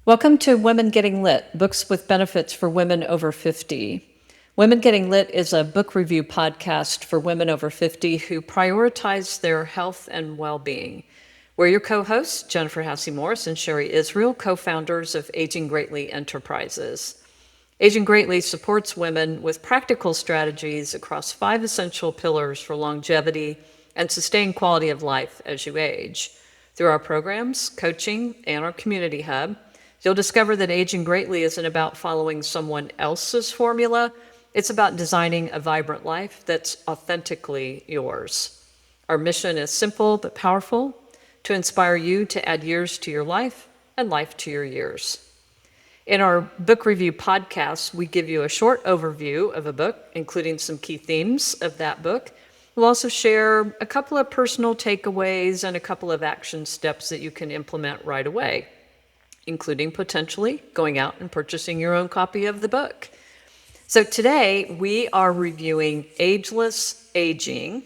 Welcome to Women Getting Lit, books with benefits for women over 50. Women Getting Lit is a book review podcast for women over 50 who prioritize their health and well-being. We're your co-hosts, Jennifer Hassey-Morris and Sherry Israel, co-founders of Aging Greatly Enterprises. Aging Greatly supports women with practical strategies across 5 essential pillars for longevity and sustained quality of life as you age. Through our programs, coaching, and our community hub, you'll discover that aging greatly isn't about following someone else's formula. It's about designing a vibrant life that's authentically yours. Our mission is simple but powerful: to inspire you to add years to your life and life to your years. In our book review podcast, we give you a short overview of a book, including some key themes of that book. We'll also share a couple of personal takeaways and a couple of action steps that you can implement right away, including potentially going out and purchasing your own copy of the book. So today we are reviewing Ageless Aging,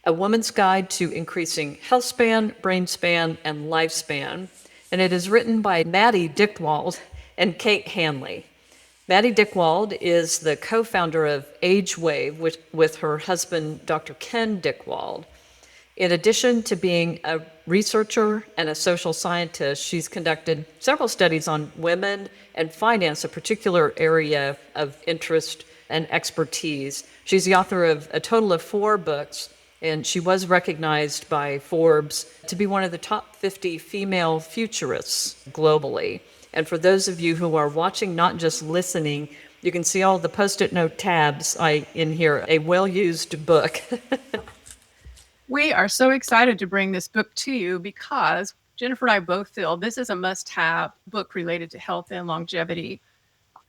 a woman's guide to increasing health span, brain span, and lifespan. And it is written by Maddy Dychtwald and Kate Hanley. Maddy Dychtwald is the co-founder of AgeWave with her husband, Dr. Ken Dychtwald. In addition to being a researcher and a social scientist, she's conducted several studies on women and finance, a particular area of interest and expertise. She's the author of a total of 4 books, and she was recognized by Forbes to be one of the top 50 female futurists globally. And for those of you who are watching, not just listening, you can see all the Post-it note tabs in here, a well-used book. We are so excited to bring this book to you because Jennifer and I both feel this is a must-have book related to health and longevity.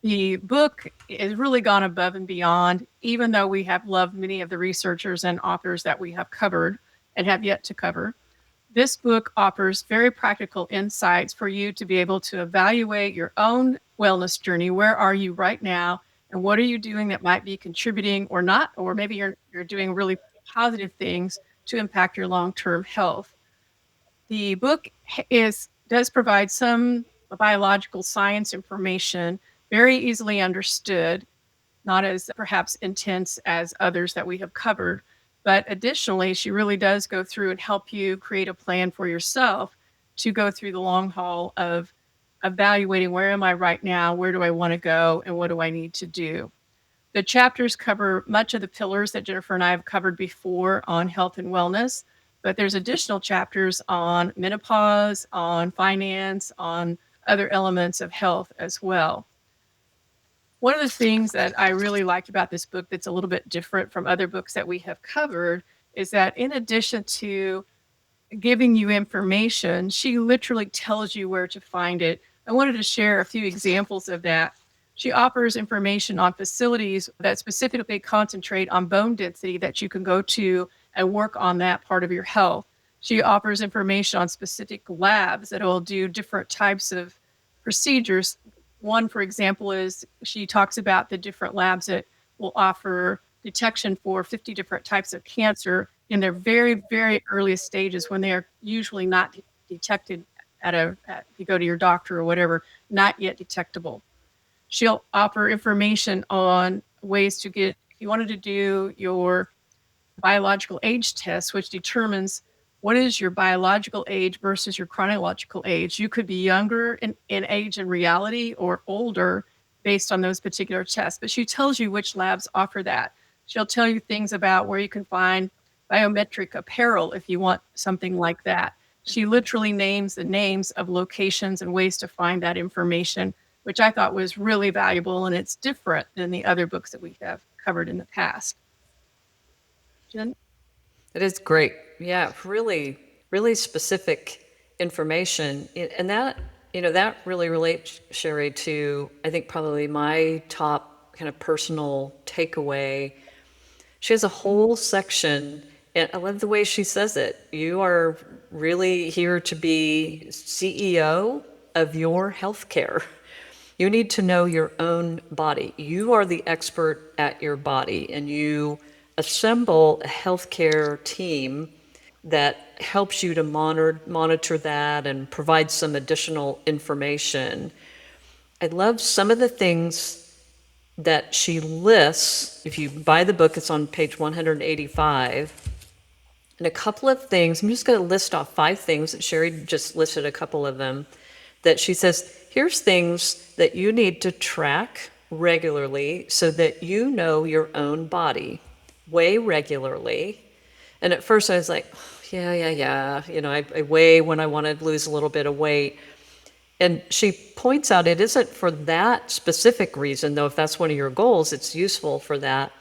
The book has really gone above and beyond, even though we have loved many of the researchers and authors that we have covered and have yet to cover. This book offers very practical insights for you to be able to evaluate your own wellness journey. Where are you right now? And what are you doing that might be contributing or not? Or maybe you're doing really positive things to impact your long-term health. The book does provide some biological science information, very easily understood, not as perhaps intense as others that we have covered. But additionally, she really does go through and help you create a plan for yourself to go through the long haul of evaluating where am I right now, where do I want to go, and what do I need to do. The chapters cover much of the pillars that Jennifer and I have covered before on health and wellness, but there's additional chapters on menopause, on finance, on other elements of health as well. One of the things that I really liked about this book that's a little bit different from other books that we have covered is that in addition to giving you information, she literally tells you where to find it. I wanted to share a few examples of that. She offers information on facilities that specifically concentrate on bone density that you can go to and work on that part of your health. She offers information on specific labs that will do different types of procedures. One, for example, is she talks about the different labs that will offer detection for 50 different types of cancer in their very, very earliest stages when they are usually not detected if you go to your doctor or whatever, not yet detectable. She'll offer information on ways to if you wanted to do your biological age test, which determines what is your biological age versus your chronological age. You could be younger in age in reality or older based on those particular tests, but she tells you which labs offer that. She'll tell you things about where you can find biometric apparel if you want something like that. She literally names the names of locations and ways to find that information, which I thought was really valuable, and it's different than the other books that we have covered in the past. Jen? It is great. Yeah, really, really specific information. And that really relates, Sherry, to, I think, probably my top kind of personal takeaway. She has a whole section, and I love the way she says it. You are really here to be CEO of your healthcare. You need to know your own body. You are the expert at your body, and you assemble a healthcare team that helps you to monitor that and provide some additional information. I love some of the things that she lists. If you buy the book, it's on page 185. And a couple of things, I'm just going to list off 5 things that Sherry just listed a couple of them, that she says, here's things that you need to track regularly so that you know your own body. Weigh regularly. And at first I was like, yeah. I weigh when I want to lose a little bit of weight. And she points out it isn't for that specific reason, though if that's one of your goals, it's useful for that.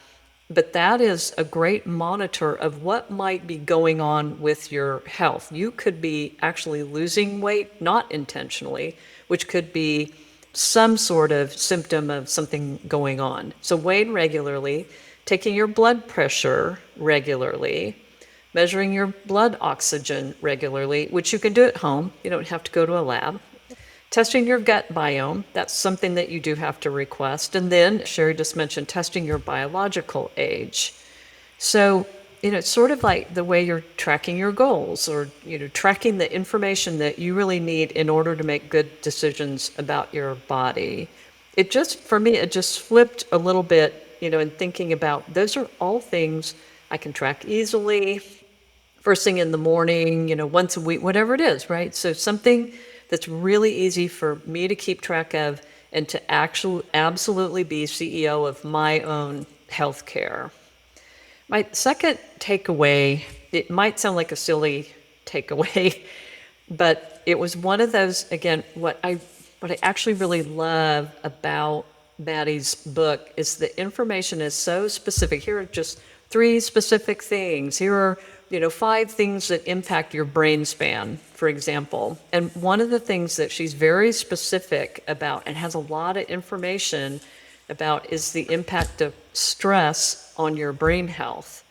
But that is a great monitor of what might be going on with your health. You could be actually losing weight, not intentionally, which could be some sort of symptom of something going on. So weighing regularly, taking your blood pressure regularly, measuring your blood oxygen regularly, which you can do at home. You don't have to go to a lab. Testing your gut biome, that's something that you do have to request. And then Sherry just mentioned testing your biological age. So, it's sort of like the way you're tracking your goals or, tracking the information that you really need in order to make good decisions about your body. For me, it just flipped a little bit, in thinking about those are all things I can track easily, first thing in the morning, once a week, whatever it is, right? So something that's really easy for me to keep track of and to actually absolutely be CEO of my own healthcare. My second takeaway, it might sound like a silly takeaway, but it was one of those, again, what I actually really love about Maddy's book is the information is so specific. Here are just 3 specific things. Here are 5 things that impact your brain span, for example. And one of the things that she's very specific about and has a lot of information about is the impact of stress on your brain health.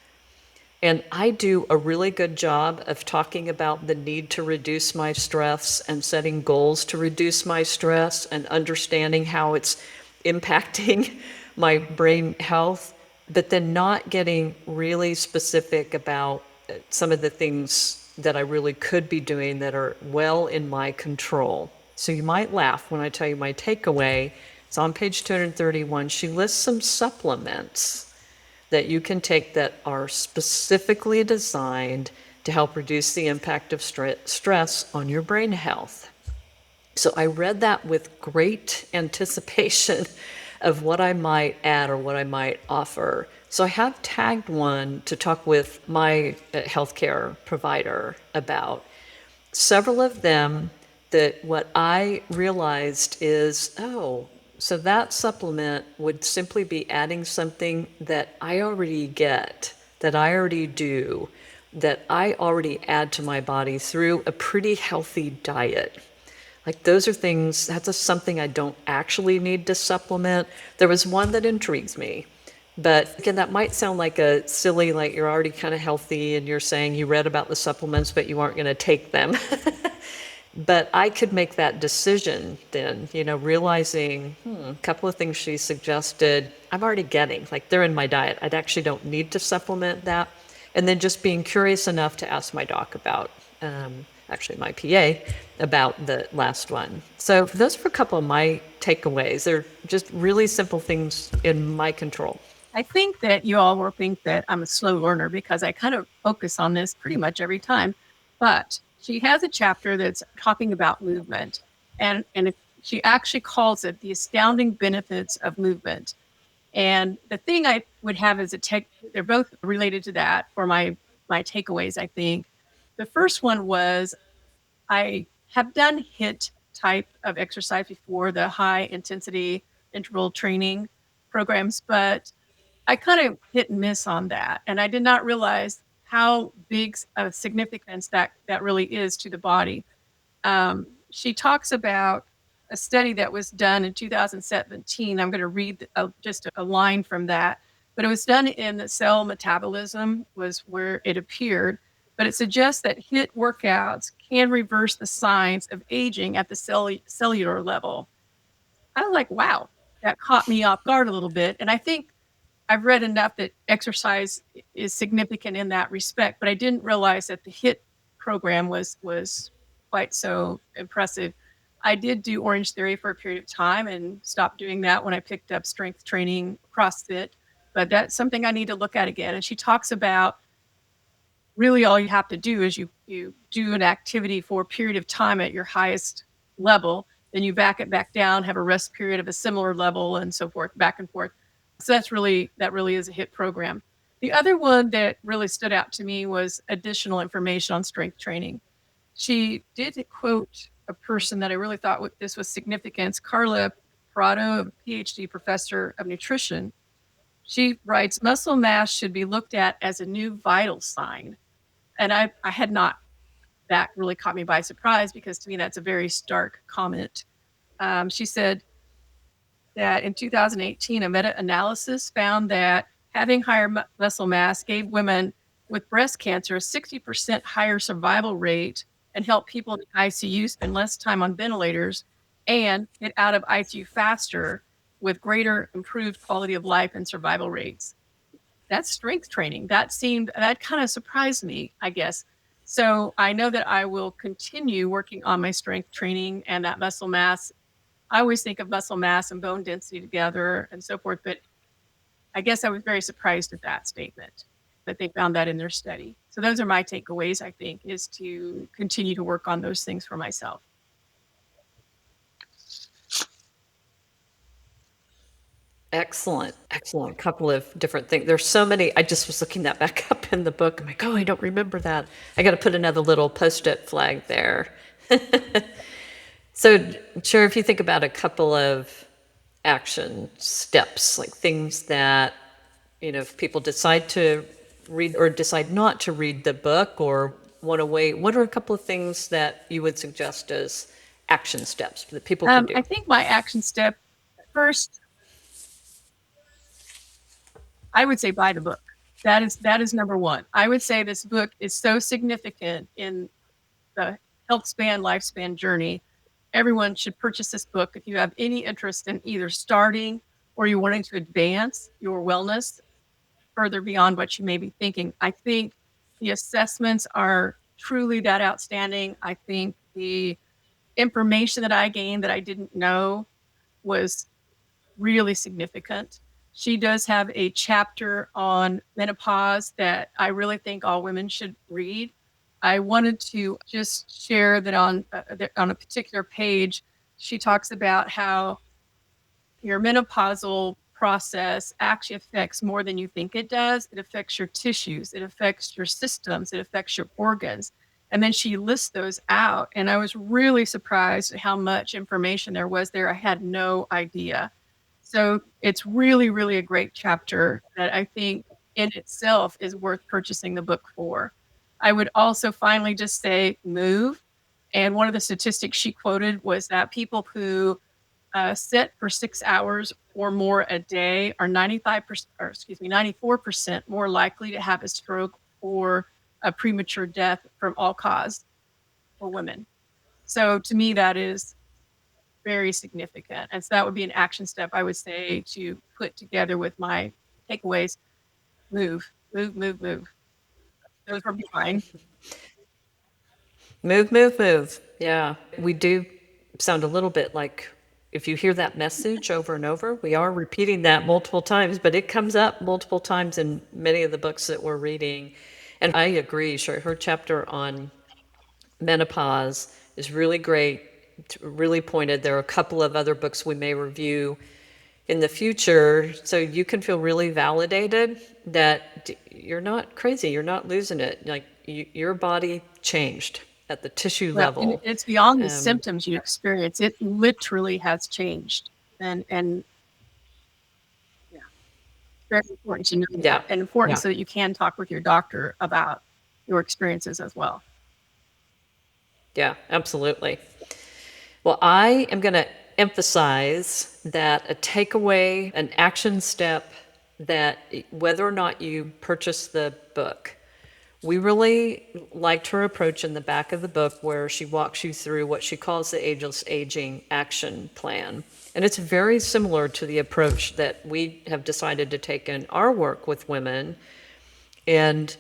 And I do a really good job of talking about the need to reduce my stress and setting goals to reduce my stress and understanding how it's impacting my brain health, but then not getting really specific about some of the things that I really could be doing that are well in my control. So you might laugh when I tell you my takeaway. It's on page 231. She lists some supplements that you can take that are specifically designed to help reduce the impact of stress on your brain health. So I read that with great anticipation of what I might add or what I might offer. So I have tagged one to talk with my healthcare provider about. Several of them, that what I realized is, so that supplement would simply be adding something that I already get, that I already do, that I already add to my body through a pretty healthy diet. Like those are things, that's something I don't actually need to supplement. There was one that intrigues me. But again, that might sound like a silly, like you're already kind of healthy and you're saying you read about the supplements, but you aren't going to take them. But I could make that decision then, realizing a couple of things she suggested, I'm already getting, like they're in my diet. I actually don't need to supplement that. And then just being curious enough to ask my doc about, actually my PA, about the last one. So those are a couple of my takeaways. They're just really simple things in my control. I think that you all will think that I'm a slow learner because I kind of focus on this pretty much every time. But she has a chapter that's talking about movement. And she actually calls it the astounding benefits of movement. And the thing I would have as they're both related to that for my takeaways, I think. The first one was I have done HIIT type of exercise before, the high intensity interval training programs, but I kind of hit and miss on that. And I did not realize how big of significance that really is to the body. She talks about a study that was done in 2017. I'm going to read just a line from that, but it was done in the Cell Metabolism was where it appeared. But it suggests that HIIT workouts can reverse the signs of aging at the cellular level. I was like, wow, that caught me off guard a little bit. And I think I've read enough that exercise is significant in that respect, but I didn't realize that the HIIT program was quite so impressive. I did do Orange Theory for a period of time and stopped doing that when I picked up strength training, CrossFit, but that's something I need to look at again. And she talks about really all you have to do is you do an activity for a period of time at your highest level, then you back it back down, have a rest period of a similar level, and so forth, back and forth. So that really is a HIIT program. The other one that really stood out to me was additional information on strength training. She did quote a person that I really thought this was significant, Carla Prado, a PhD professor of nutrition. She writes, muscle mass should be looked at as a new vital sign. And I had not, that really caught me by surprise because to me that's a very stark comment. She said that in 2018, a meta-analysis found that having higher muscle mass gave women with breast cancer a 60% higher survival rate and helped people in the ICU spend less time on ventilators and get out of ICU faster with greater improved quality of life and survival rates. That's strength training. That kind of surprised me, I guess. So I know that I will continue working on my strength training and that muscle mass. I always think of muscle mass and bone density together and so forth, but I guess I was very surprised at that statement that they found that in their study. So those are my takeaways, I think, is to continue to work on those things for myself. Excellent. Excellent. Couple of different things. There's so many. I just was looking that back up in the book. I'm like, oh, I don't remember that. I got to put another little post-it flag there. So, sure, if you think about a couple of action steps, like things that, if people decide to read or decide not to read the book or want to wait, what are a couple of things that you would suggest as action steps that people can do? I think my action step first, I would say buy the book. That is number one. I would say this book is so significant in the health span, lifespan journey. Everyone should purchase this book if you have any interest in either starting or you're wanting to advance your wellness further beyond what you may be thinking. I think the assessments are truly that outstanding. I think the information that I gained that I didn't know was really significant. She does have a chapter on menopause that I really think all women should read. I wanted to just share that on a particular page, she talks about how your menopausal process actually affects more than you think it does. It affects your tissues, it affects your systems, it affects your organs. And then she lists those out. And I was really surprised at how much information there was there. I had no idea. So it's really, really a great chapter that I think in itself is worth purchasing the book for. I would also finally just say move. And one of the statistics she quoted was that people who sit for 6 hours or more a day are 95%, or excuse me, 94% more likely to have a stroke or a premature death from all cause for women. So to me, that is very significant. And so that would be an action step I would say to put together with my takeaways. Move, move, move, move. Those were mine. Move, move, move. Yeah. We do sound a little bit like if you hear that message over and over, we are repeating that multiple times, but it comes up multiple times in many of the books that we're reading. And I agree, sure. Her chapter on menopause is really great, really pointed. There are a couple of other books we may review in the future, so you can feel really validated that you're not crazy, you're not losing it. Like your body changed at the tissue Well, and level. it's beyond the symptoms you experience. It literally has changed. And yeah, very important to know Yeah, that, and important yeah, so that you can talk with your doctor about your experiences as well. yeah, absolutely. Well, I am going to emphasize that a takeaway, an action step, that whether or not you purchase the book, We really liked her approach in the back of the book where she walks you through what she calls the Ageless Aging Action Plan. And it's very similar to the approach that we have decided to take in our work with women. And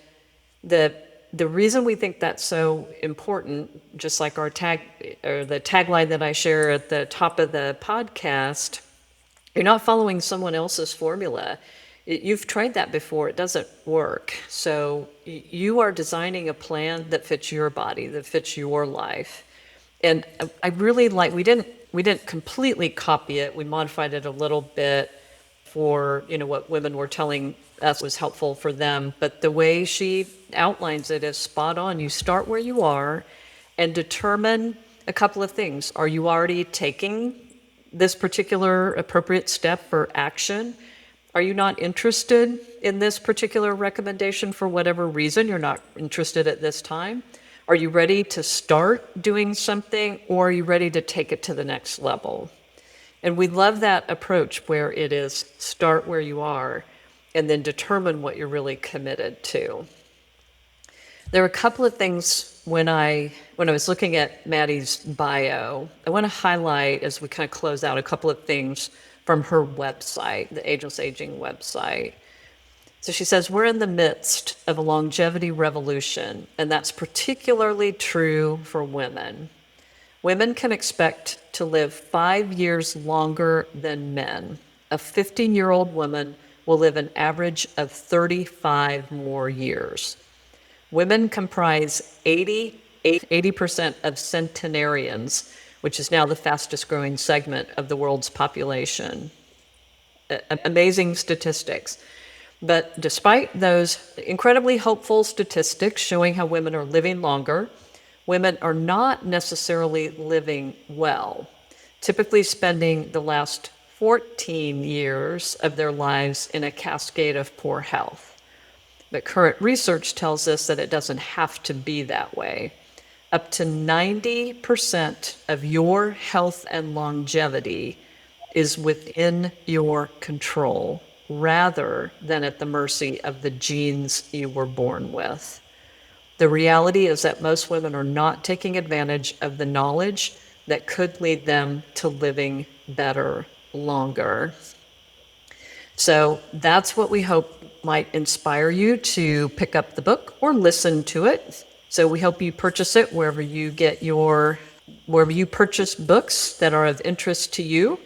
the reason we think that's so important, just like our the tagline that I share at the top of the podcast, you're not following someone else's formula. You've tried that before, it doesn't work. So you are designing a plan that fits your body, that fits your life. And I really we didn't completely copy it. We modified it a little bit for, what women were telling us was helpful for them. But the way she outlines it is spot on. You start where you are and determine a couple of things. Are you already taking this particular appropriate step for action? Are you not interested in this particular recommendation for whatever reason? You're not interested at this time? Are you ready to start doing something, or are you ready to take it to the next level? And we love that approach where it is start where you are and then determine what you're really committed to. There are a couple of things when I was looking at Maddy's bio, I want to highlight as we kind of close out a couple of things from her website, the Ageless Aging website. So she says, we're in the midst of a longevity revolution, and that's particularly true for women. Women can expect to live 5 years longer than men. A 15-year-old woman will live an average of 35 more years. Women comprise 80% of centenarians, which is now the fastest growing segment of the world's population. Amazing statistics. But despite those incredibly hopeful statistics showing how women are living longer, women are not necessarily living well, typically spending the last 14 years of their lives in a cascade of poor health. But current research tells us that it doesn't have to be that way. Up to 90% of your health and longevity is within your control, rather than at the mercy of the genes you were born with. The reality is that most women are not taking advantage of the knowledge that could lead them to living better, longer. So that's what we hope might inspire you to pick up the book or listen to it. So we hope you purchase it wherever you purchase books that are of interest to you.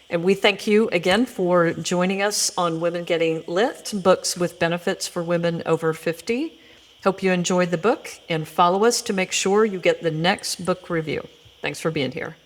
And we thank you again for joining us on Women Getting Lit, books with benefits for women over 50. Hope you enjoyed the book and follow us to make sure you get the next book review. Thanks for being here.